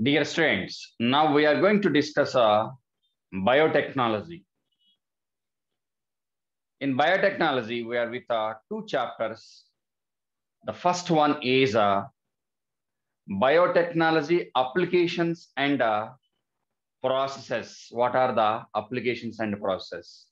Dear students, now we are going to discuss biotechnology. In biotechnology, we are with two chapters. The first one is biotechnology applications and processes. What are the applications and processes?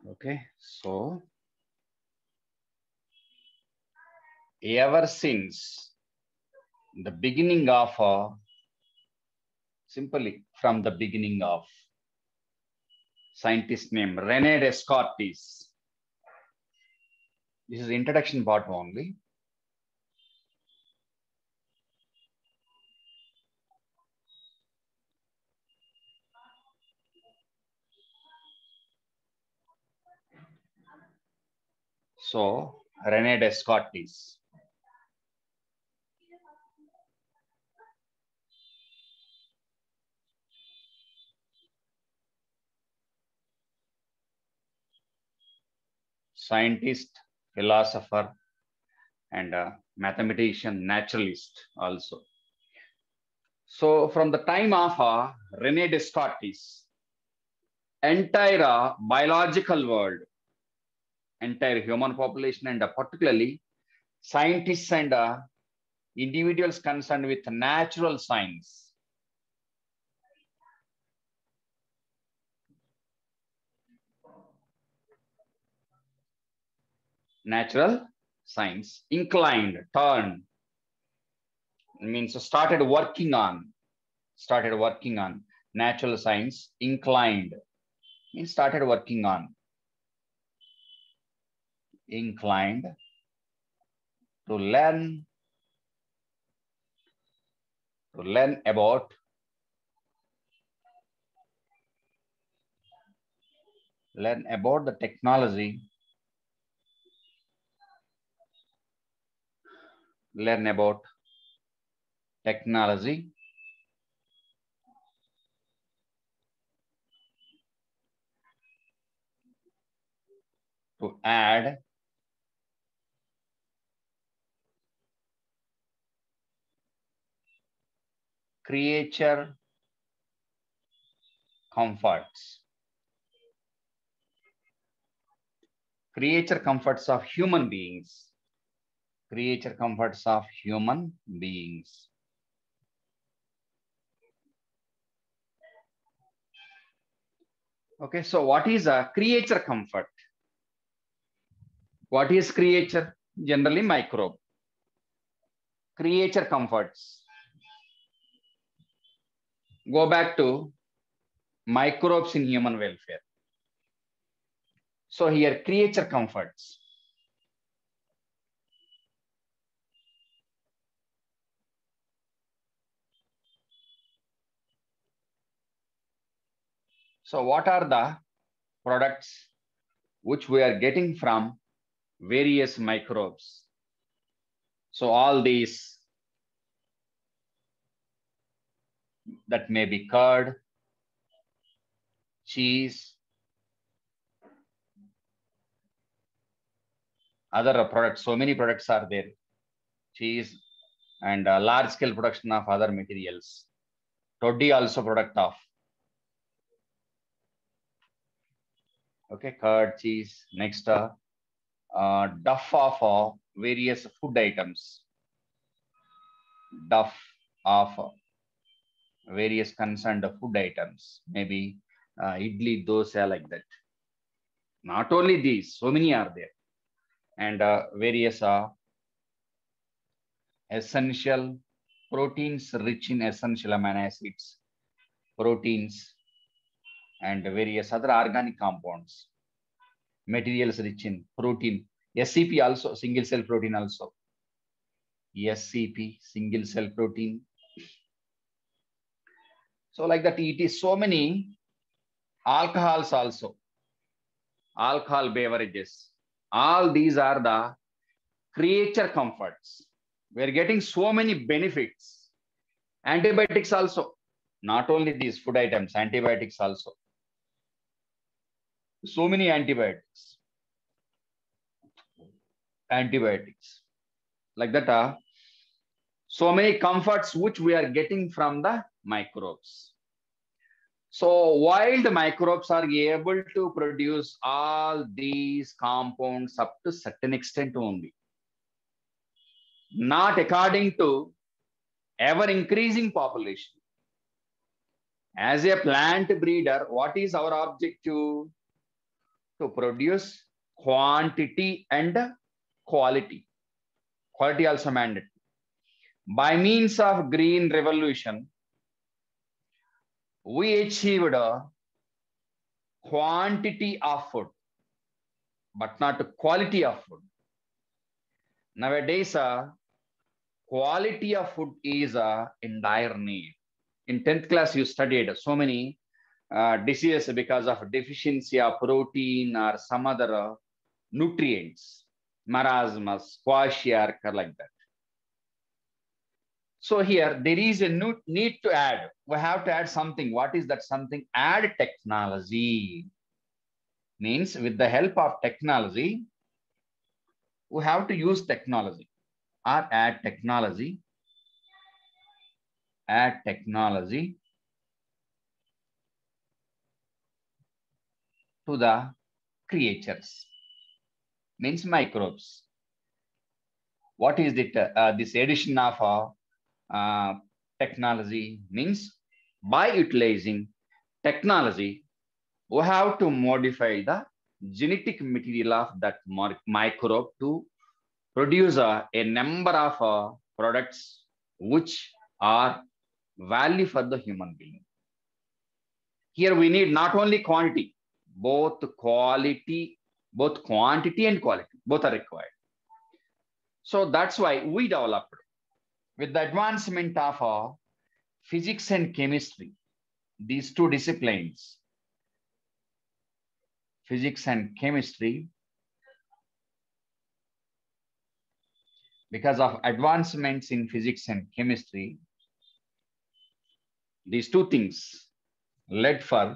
Okay, so ever since the beginning of simply from the beginning of scientist named Rene Descartes. This is introduction part only. So Rene Descartes. Scientist, philosopher, and mathematician, naturalist also. So from the time of Rene Descartes, entire biological world, entire human population, and particularly scientists and individuals concerned with natural science, natural science, inclined, turned, means started working on natural science, inclined means started working on, inclined to learn about the technology, learn about technology to add creature comforts of human beings, creature comforts of human beings. Okay, so what is a creature comfort? What is creature? Generally microbe. Creature comforts. Go back to microbes in human welfare. So here creature comforts. So what are the products which we are getting from various microbes? So all these, that may be curd, cheese, other products. So many products are there. Cheese and large scale production of other materials. Toddy also product of. Okay, curd, cheese. Next, duff of various food items. Duff of various concerned food items. Maybe idli, dosa, like that. Not only these, so many are there. And various essential proteins rich in essential amino acids, proteins, and various other organic compounds, materials rich in protein, SCP also, single cell protein also, SCP, single cell protein. So like that, it is so many alcohols also, alcohol beverages. All these are the creature comforts. We are getting so many benefits. Antibiotics also, not only these food items, antibiotics also. So many antibiotics. Like that, so many comforts which we are getting from the microbes. So wild microbes are able to produce all these compounds up to certain extent only, not according to ever increasing population. As a plant breeder, what is our objective? To produce quantity and quality. Quality also mandatory. By means of green revolution, we achieved a quantity of food, but not quality of food. Nowadays, quality of food is in dire need. In 10th class, you studied so many diseases because of deficiency of protein or some other nutrients, marasmus, kwashiorkor, like that. So here there is a need to add. We have to add something. What is that something? Add technology. Means with the help of technology, we have to use technology or add technology. Add technology to the creatures. Means microbes. What is it? This addition of technology means by utilizing technology, we have to modify the genetic material of that microbe to produce a number of products which are value for the human being. Here we need not only quantity, both quantity and quality, both are required. So that's why we developed, with the advancement of physics and chemistry, these two disciplines, physics and chemistry, because of advancements in physics and chemistry, these two things led for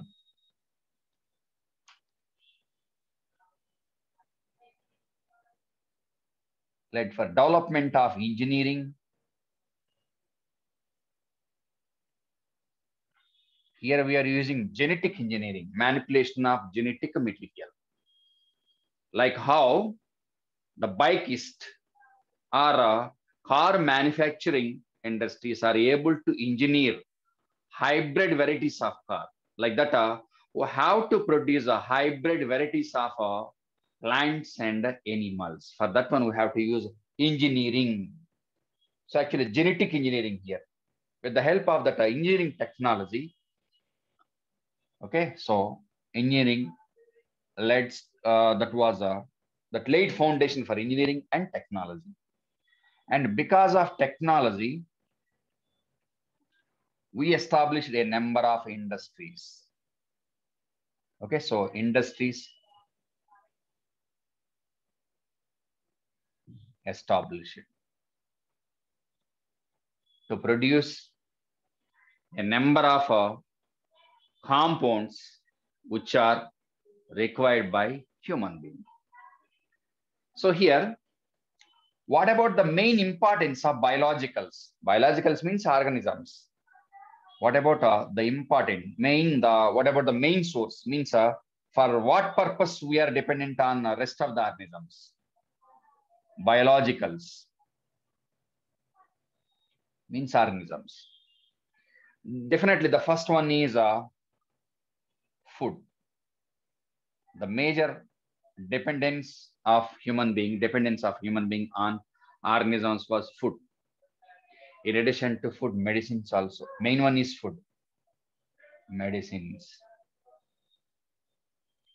development of engineering. Here we are using genetic engineering, manipulation of genetic material, like how the bikeist or car manufacturing industries are able to engineer hybrid varieties of car. Like that, we have to produce a hybrid varieties of plants and animals. For that one, we have to use engineering. So actually genetic engineering here, with the help of that engineering technology. Okay, so engineering led, that laid foundation for engineering and technology. And because of technology, we established a number of industries. Okay, so industries established to produce a number of compounds which are required by human being. So here, what about the main importance of biologicals? Biologicals means organisms. What about the important main, what about the main source? Means for what purpose we are dependent on the rest of the organisms? Biologicals means organisms. Definitely the first one is food. The major dependence of human being on organisms was food. In addition to food, medicines also. Main one is food, medicines,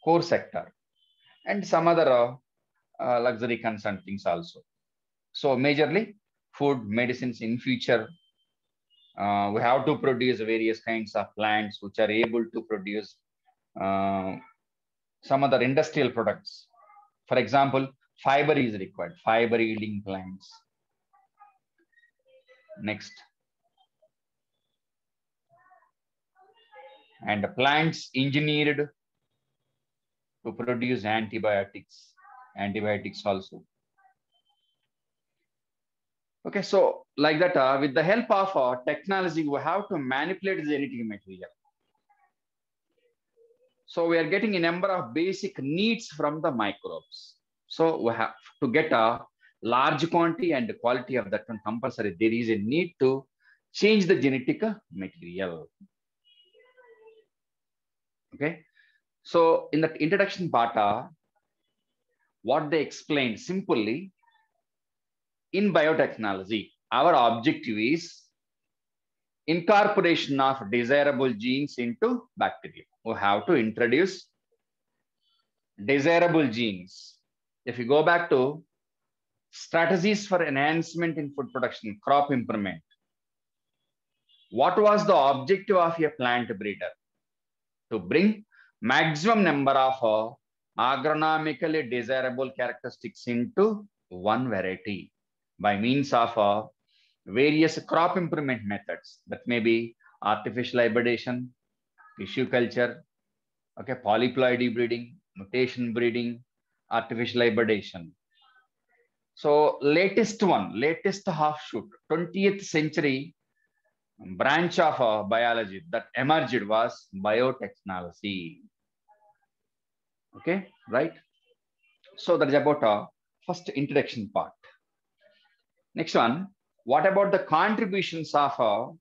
core sector, and some other luxury concern things also. So majorly food, medicines. In future, we have to produce various kinds of plants which are able to produce uh, some other industrial products. For example, fiber is required, fiber yielding plants. Next, and plants engineered to produce antibiotics also. Okay, so like that, with the help of technology, we have to manipulate the genetic material. So we are getting a number of basic needs from the microbes. So we have to get a large quantity and quality of that one compulsory. There is a need to change the genetic material. Okay. So in the introduction part, what they explained simply, in biotechnology, our objective is incorporation of desirable genes into bacteria. We have to introduce desirable genes. If you go back to strategies for enhancement in food production, crop improvement, what was the objective of a plant breeder? To bring maximum number of agronomically desirable characteristics into one variety by means of various crop improvement methods. That may be artificial hybridization, tissue culture, okay, polyploidy breeding, mutation breeding, artificial hybridization. So latest half shoot, 20th century branch of biology that emerged was biotechnology. Okay, right? So that is about first introduction part. Next one, what about the contributions of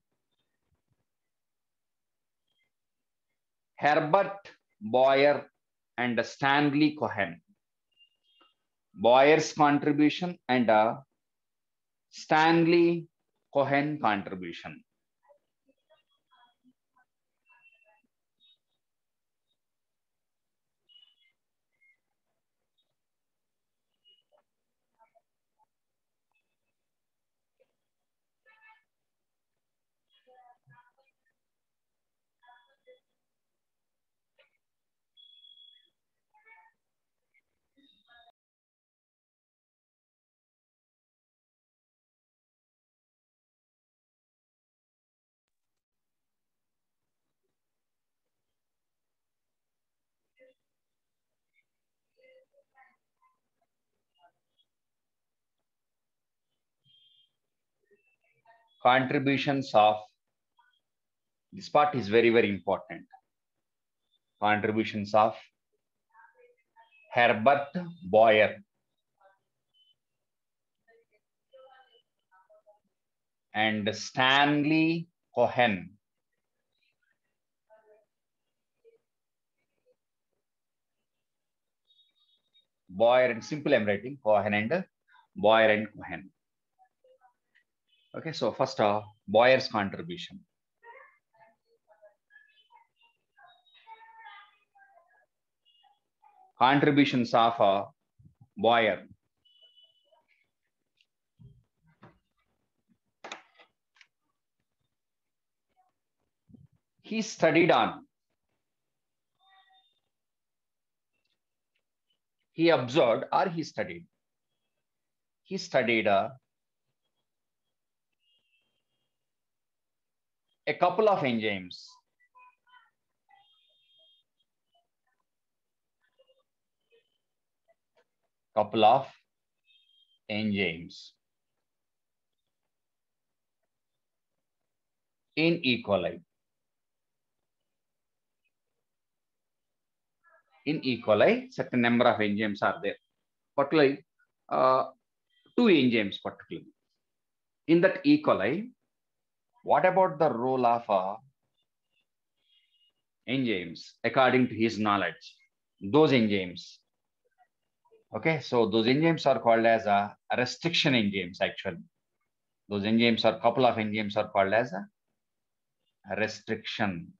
Herbert Boyer and Stanley Cohen? Boyer's contribution and Stanley Cohen contribution. Contributions of, this part is very, very important. Contributions of Herbert Boyer and Stanley Cohen. Boyer and simple I'm writing Cohen and Boyer and Cohen. Okay, so first Boyer's contribution. Contributions of Boyer. He studied on, he observed or he studied. He studied a couple of enzymes. Couple of enzymes in E. coli. In E. coli, certain number of enzymes are there. Particularly, two enzymes particularly. In that E. coli, what about the role of enzymes according to his knowledge? Those enzymes. Okay, so those enzymes are called as restriction enzymes actually. Those enzymes are couple of enzymes are called as a restriction.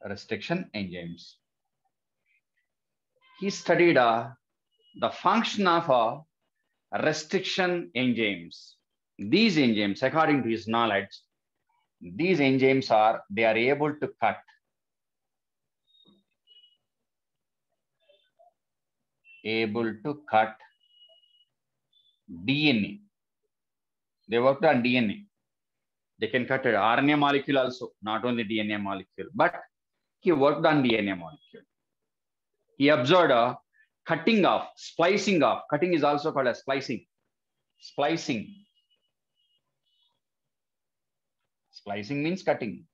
Restriction enzymes. He studied the function of restriction enzymes. These enzymes, according to his knowledge, these enzymes they are able to cut DNA. They worked on DNA. They can cut an RNA molecule also, not only DNA molecule, but he worked on DNA molecule. He observed a cutting off, splicing off. Cutting is also called as splicing. Splicing. Splicing means cutting.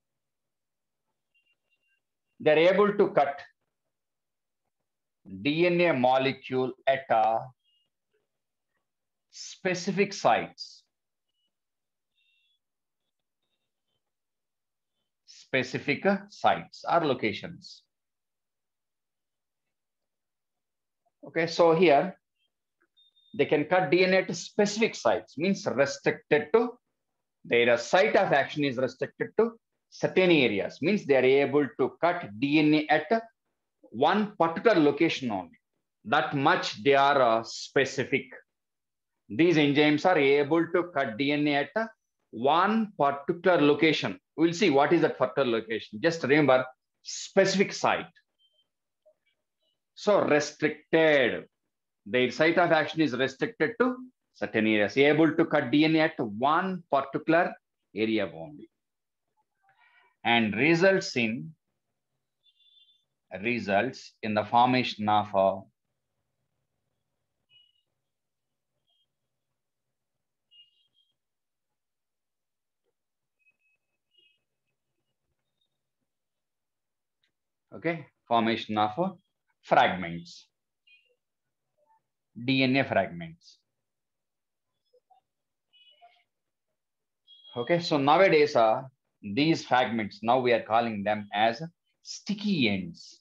They're able to cut DNA molecule at specific sites. Specific sites or locations. Okay, so here they can cut DNA to specific sites, means restricted to, their site of action is restricted to certain areas, means they are able to cut DNA at one particular location only. That much they are specific. These enzymes are able to cut DNA at one particular location. We'll see what is that particular location. Just remember, specific site. So restricted. Their site of action is restricted to certain areas, able to cut DNA at one particular area only. And results in the formation of formation of fragments, DNA fragments. Okay, so nowadays these fragments, now we are calling them as sticky ends.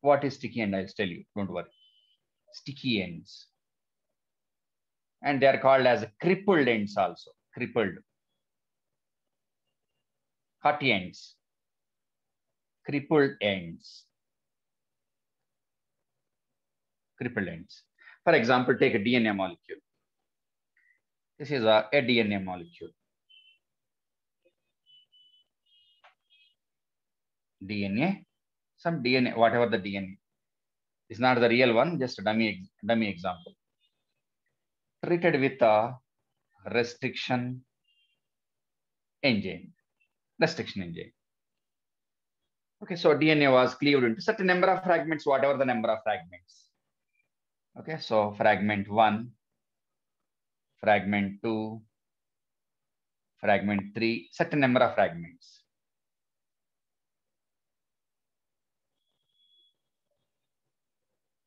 What is sticky end? I'll tell you, don't worry. Sticky ends. And they are called as crippled ends also, crippled. Cut ends, crippled ends. Crippled ends. For example, take a DNA molecule. This is a DNA molecule. DNA, some DNA, whatever the DNA. It's not the real one, just a dummy example. Treated with a restriction enzyme. Okay, so DNA was cleaved into certain number of fragments, whatever the number of fragments. Okay, so fragment 1, fragment 2, fragment 3, certain number of fragments.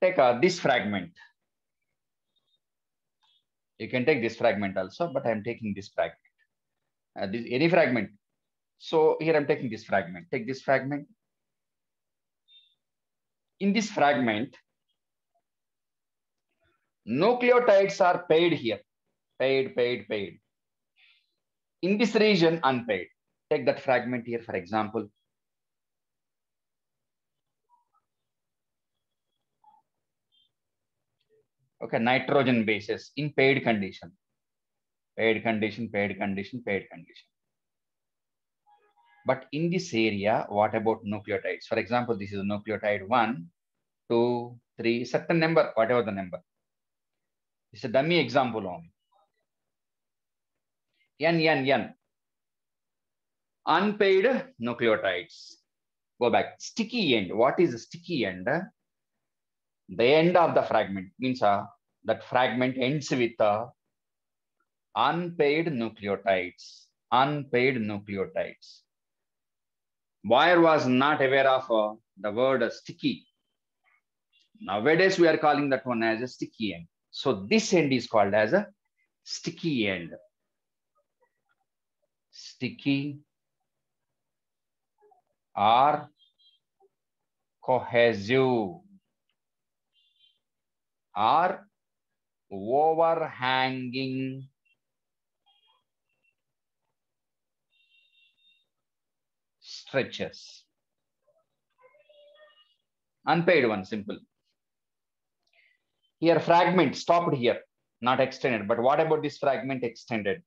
Take this fragment. You can take this fragment also, but I'm taking this fragment. Any fragment. So here I'm taking this fragment. Take this fragment. In this fragment, nucleotides are paid here. Paid. In this region, unpaid. Take that fragment here, for example. Okay, nitrogen bases in paid condition. Paid condition. But in this area, what about nucleotides? For example, this is a nucleotide 1, 2, 3, certain number, whatever the number. It's a dummy example only. N. Unpaid nucleotides. Go back. Sticky end. What is a sticky end? The end of the fragment means that fragment ends with unpaid nucleotides. Boyer was not aware of the word sticky. Nowadays, we are calling that one as a sticky end. So this end is called as a sticky end. Sticky are cohesive or overhanging stretches. Unpaid one, simple. Here fragment stopped here, not extended. But what about this fragment extended?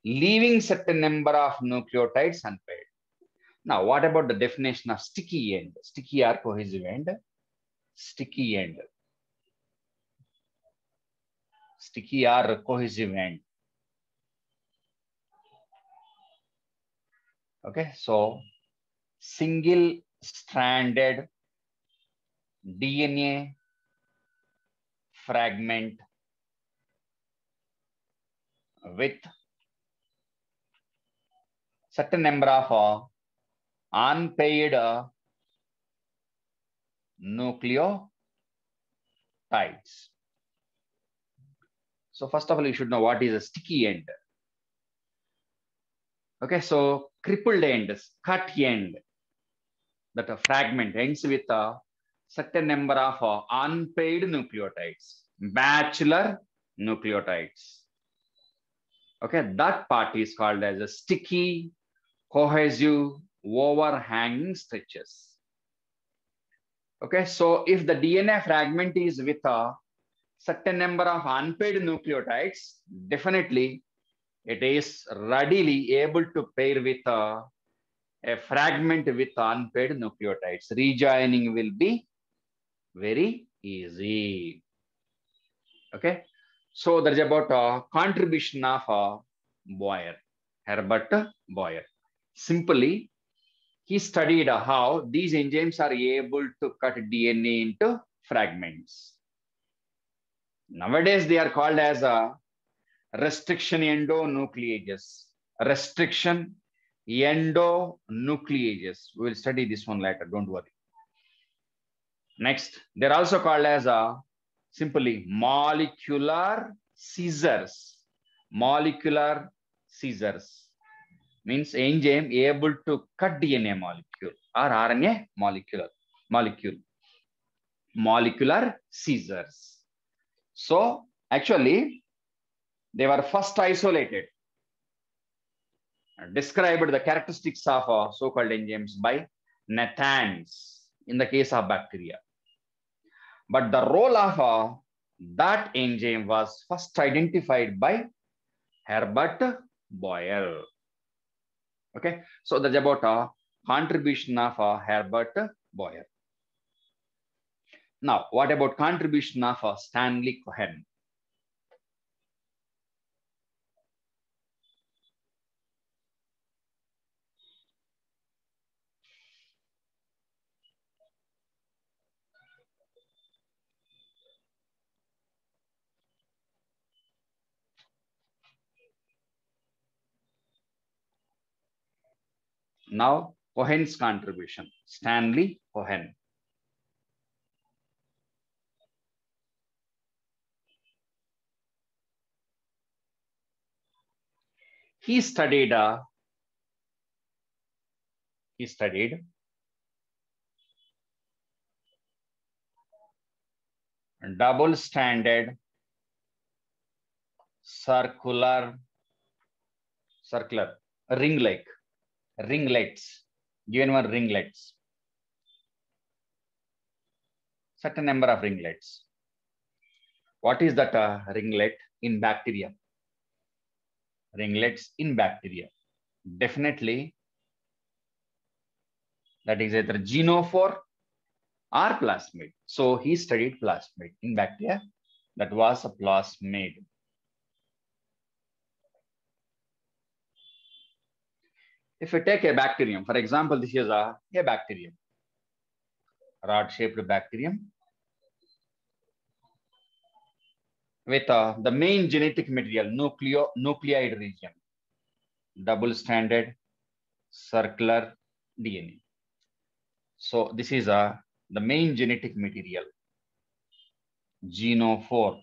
Leaving certain number of nucleotides unpaired. Now, what about the definition of sticky end? Sticky or cohesive end? Sticky end. Sticky or cohesive end. Okay, so single stranded DNA fragment with certain number of unpaired nucleotides. So first of all, you should know what is a sticky end. Okay, so crippled end, cut end, that a fragment ends with a certain number of unpaired nucleotides, bachelor nucleotides. Okay, that part is called as a sticky, cohesive, overhanging stretches. Okay, so if the DNA fragment is with a certain number of unpaired nucleotides, definitely it is readily able to pair with a fragment with unpaired nucleotides. Rejoining will be very easy. Okay, so there's about a contribution of Boyer, Herbert Boyer. Simply, he studied how these enzymes are able to cut DNA into fragments. Nowadays, they are called as a restriction endonucleases. Restriction endonucleases. We will study this one later, don't worry. Next, they're also called as a simply molecular scissors. Molecular scissors means enzyme able to cut DNA molecule or RNA molecule. Molecular scissors. So actually, they were first isolated, described the characteristics of so-called enzymes by Nathans in the case of bacteria. But the role of that enzyme was first identified by Herbert Boyer. Okay, so that's about a contribution of Herbert Boyer. Now, what about contribution of Stanley Cohen? Now, Cohen's contribution, Stanley Cohen. He studied double-stranded circular ringlets, given one ringlets, certain number of ringlets. What is that ringlet in bacteria? Ringlets in bacteria. Definitely, that is either genophore or plasmid. So he studied plasmid in bacteria. That was a plasmid. If you take a bacterium, for example, this is a bacterium, rod-shaped bacterium with the main genetic material, nucleoid region, double-stranded circular DNA. So this is the main genetic material, genophore.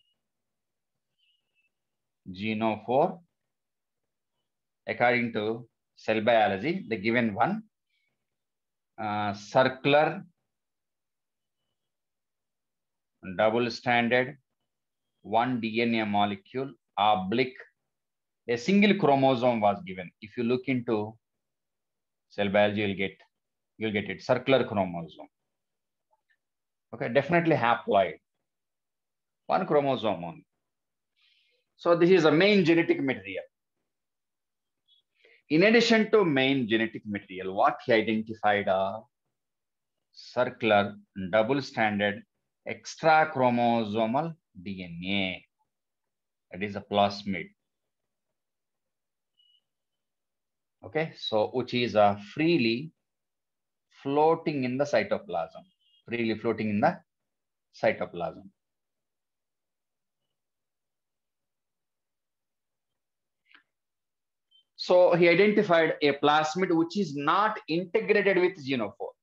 Genophore, according to cell biology, the given one circular, double-stranded, one DNA molecule, oblique, a single chromosome was given. If you look into cell biology, you'll get it, circular chromosome. Okay, definitely haploid, one chromosome only. So this is a main genetic material. In addition to main genetic material, what he identified are circular, double-stranded, extra chromosomal DNA. That is a plasmid. Okay, so which is freely floating in the cytoplasm. Freely floating in the cytoplasm. So he identified a plasmid which is not integrated with genophore.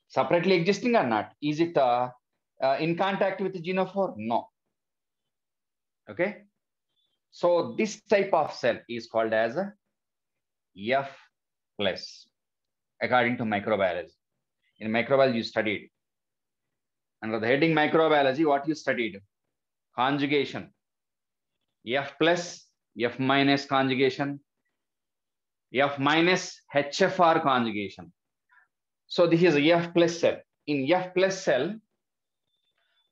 Separately existing or not? Is it in contact with genophore? No. Okay. So this type of cell is called as a F plus, according to microbiology. In microbiology, you studied. Under the heading microbiology, what you studied? Conjugation. F plus, F minus conjugation, F minus HFR conjugation. So this is a F plus cell. In F plus cell,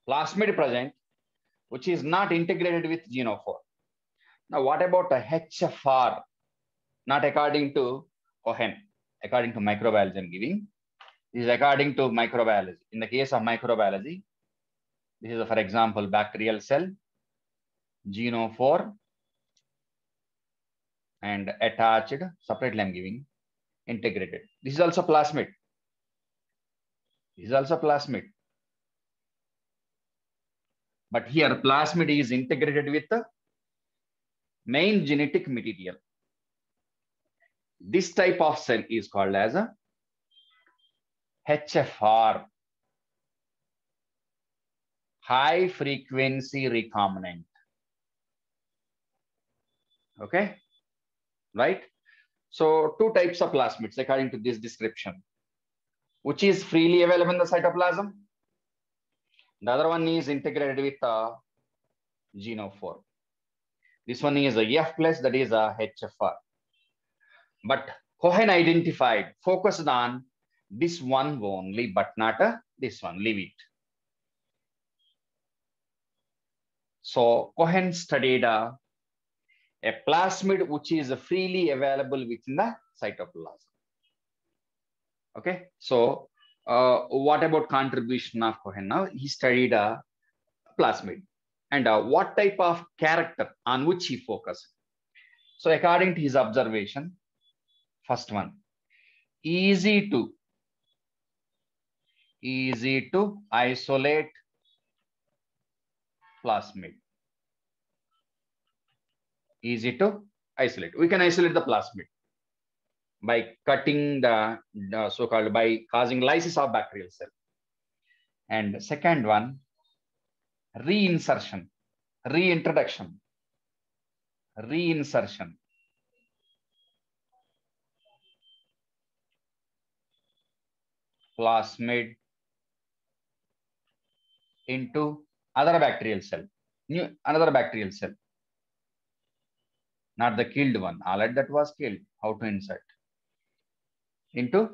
plasmid present, which is not integrated with genophore. Now, what about a HFR? Not according to Cohen, according to microbiology I'm giving. This is according to microbiology. In the case of microbiology, this is, for example, bacterial cell, genophore, and attached, separately I'm giving, integrated. This is also plasmid. This is also plasmid. But here, plasmid is integrated with the main genetic material. This type of cell is called as a HFR, high frequency recombinant. Okay, right? So two types of plasmids according to this description, which is freely available in the cytoplasm. The other one is integrated with genophore. This one is a F plus, that is a HFR. But Cohen identified, focused on this one only, but not this one, leave it. So Cohen studied a plasmid which is freely available within the cytoplasm. Okay, so what about contribution of Cohen? Now he studied a plasmid and what type of character on which he focused. So according to his observation, first one, easy to isolate plasmid. Easy to isolate. We can isolate the plasmid by cutting the so-called, by causing lysis of bacterial cell. And second one, reinsertion, reintroduction, reinsertion. Plasmid into other bacterial cell, another bacterial cell, not the killed one. Already that was killed. How to insert? Into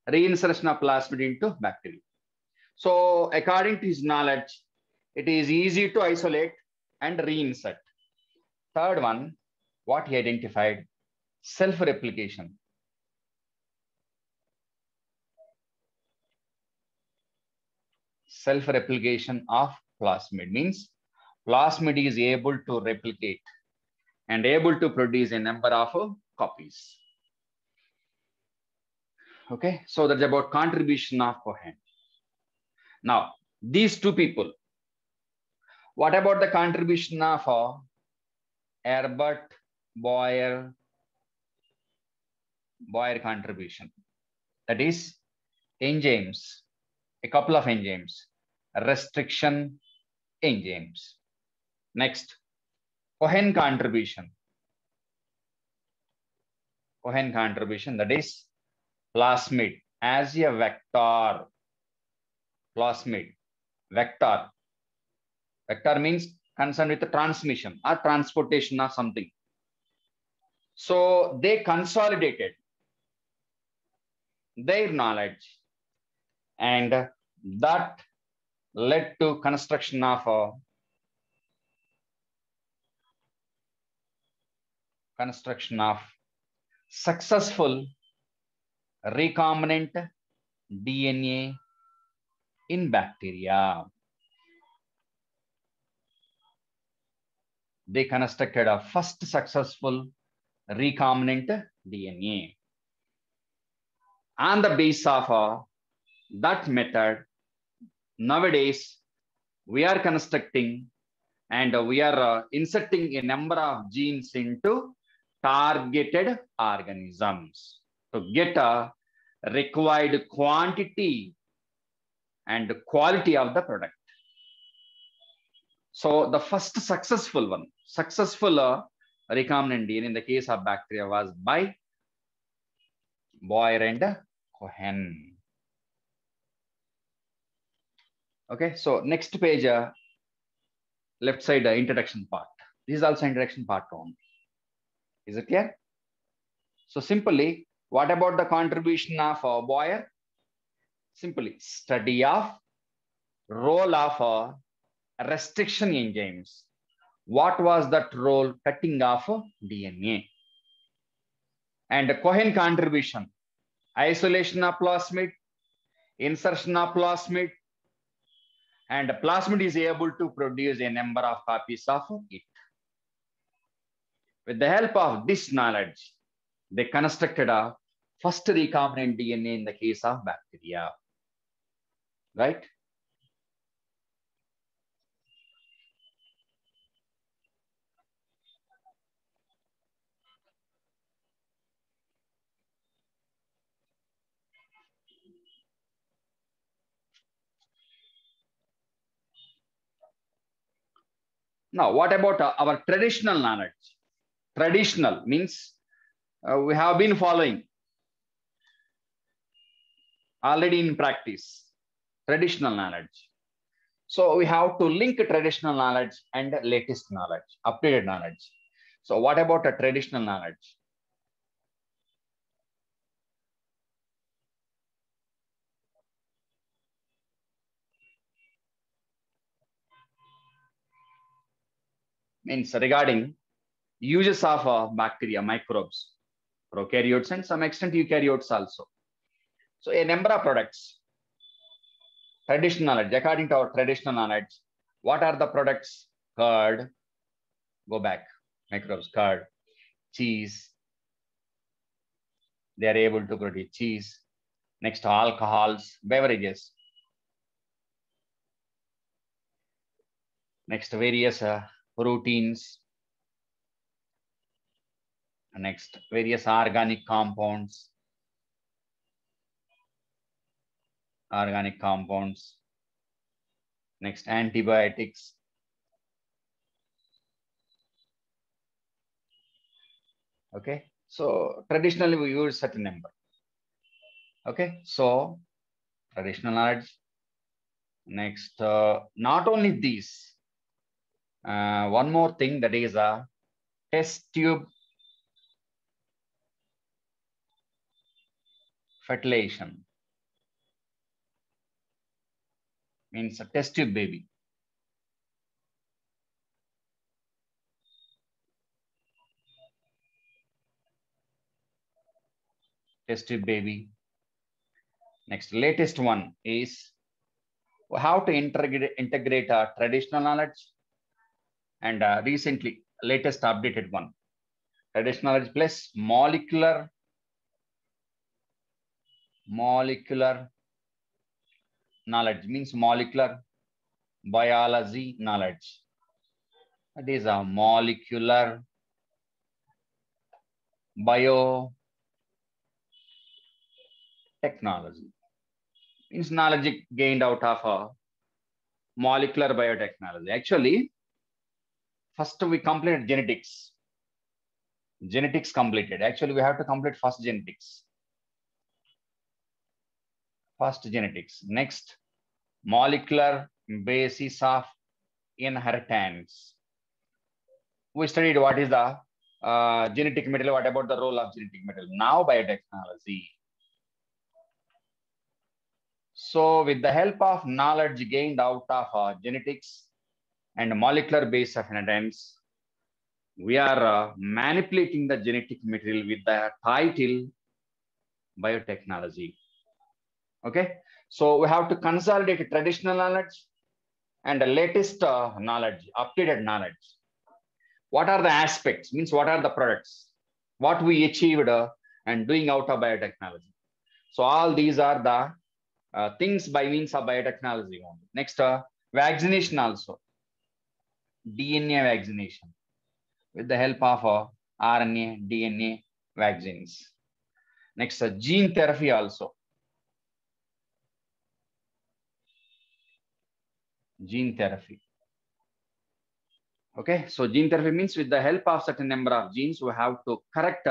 reinsertion of plasmid into bacteria. So according to his knowledge, it is easy to isolate and reinsert. Third one, what he identified, self-replication. Self-replication of plasmid means plasmid is able to replicate and able to produce a number of copies. Okay, so that's about contribution of Cohen. Now, these two people, what about the contribution of Herbert Boyer contribution? That is enzymes, a couple of enzymes, restriction enzymes. Next, Cohen contribution. Cohen contribution, that is plasmid as a vector. Plasmid, vector. Vector means concerned with the transmission or transportation or something. So they consolidated their knowledge, and that led to construction of successful recombinant DNA in bacteria. They constructed a first successful recombinant DNA. On the basis of that method, nowadays we are constructing and we are inserting a number of genes into targeted organisms to get a required quantity and quality of the product. So the first successful recombinant DNA in the case of bacteria was by Boyer and Cohen. Okay, so next page, left side introduction part. This is also introduction part only. Is it clear? So simply, what about the contribution of Boyer? Simply, study of role of restriction enzymes. What was that role? Cutting off DNA. And Cohen contribution, isolation of plasmid, insertion of plasmid, and plasmid is able to produce a number of copies of it. With the help of this knowledge, they constructed a first recombinant DNA in the case of bacteria, right? Now, what about our traditional knowledge? Traditional means we have been following already in practice, traditional knowledge. So we have to link traditional knowledge and latest knowledge, updated knowledge. So what about a traditional knowledge? Means regarding uses of bacteria, microbes, prokaryotes, and some extent eukaryotes also. So a number of products, traditional knowledge, according to our traditional knowledge, what are the products? Curd, go back, microbes, curd, cheese. They are able to produce cheese. Next, alcohols, beverages. Next, various proteins. Next, various organic compounds. Next, antibiotics. Okay, so traditionally we use certain number. Okay, so traditional knowledge. Next, not only these, one more thing, that is a test tube fertilization. Means a test tube baby. Test tube baby. Next, latest one is how to integrate traditional knowledge and recently latest updated one. Traditional knowledge plus molecular knowledge, means molecular biology knowledge. That is a molecular biotechnology. Means knowledge gained out of a molecular biotechnology. Actually, first we completed genetics. Genetics completed. Actually, we have to complete first genetics. First, genetics. Next, molecular basis of inheritance. We studied what is the genetic material. What about the role of genetic material? Now, biotechnology. So, with the help of knowledge gained out of genetics and molecular base of inheritance, we are manipulating the genetic material with the title biotechnology. Okay, so we have to consolidate traditional knowledge and the latest knowledge, updated knowledge. What are the aspects? Means what are the products? What we achieved and doing out of biotechnology. So all these are the things by means of biotechnology. Next, vaccination also. DNA vaccination with the help of RNA, DNA vaccines. Next, gene therapy also. Gene therapy. Okay, so gene therapy means with the help of certain number of genes, we have to correct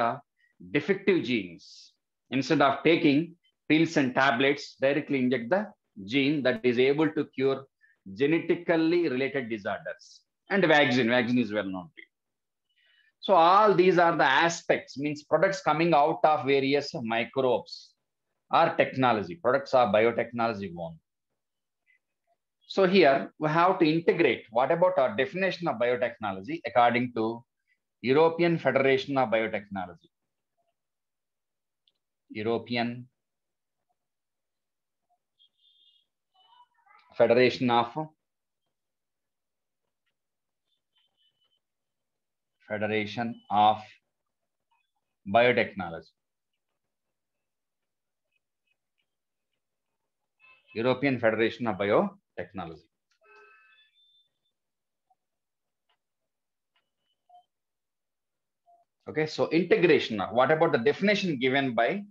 defective genes. Instead of taking pills and tablets, directly inject the gene that is able to cure genetically related disorders. And vaccine is well known. So all these are the aspects, means products coming out of various microbes or technology. Products are biotechnology one. So here we have to integrate. What about our definition of biotechnology according to European Federation of Biotechnology? European Federation of Biotechnology. European Federation of Biotechnology. Okay, so integration. What about the definition given by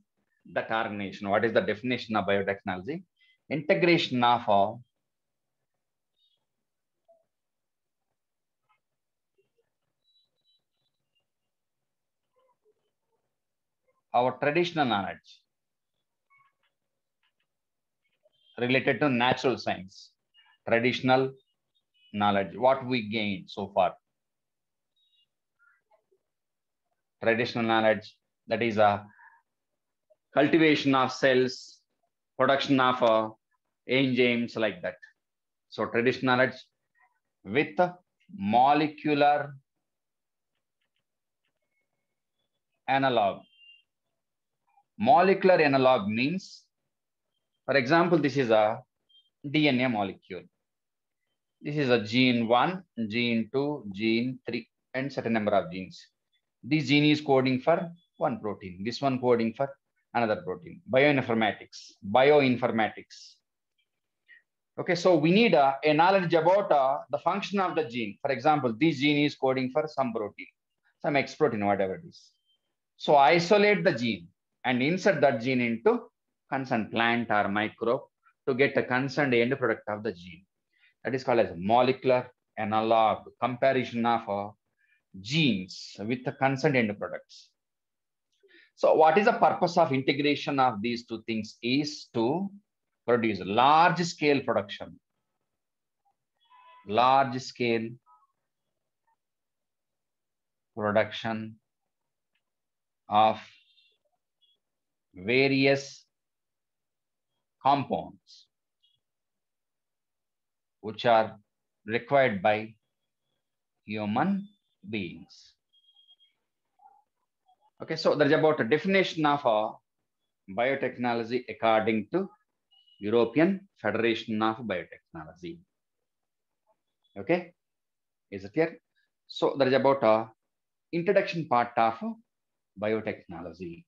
that organization? What is the definition of biotechnology? Integration of our traditional knowledge related to natural science. Traditional knowledge, what we gained so far. Traditional knowledge, that is a cultivation of cells, production of enzymes like that. So traditional knowledge with molecular analog. Molecular analog means, for example, this is a DNA molecule. This is a gene 1, gene 2, gene 3, and certain number of genes. This gene is coding for one protein. This one coding for another protein. Bioinformatics. Okay, so we need a knowledge about the function of the gene. For example, this gene is coding for some protein, some X protein, whatever it is. So isolate the gene and insert that gene into concerned plant or microbe to get a concerned end product of the gene. That is called as molecular analog, comparison of genes with the concerned end products. So what is the purpose of integration of these two things is to produce large scale production. Large scale production of various compounds which are required by human beings. Okay, so there's about a definition of biotechnology according to European Federation of Biotechnology. Okay, is it clear? So there is about a introduction part of biotechnology.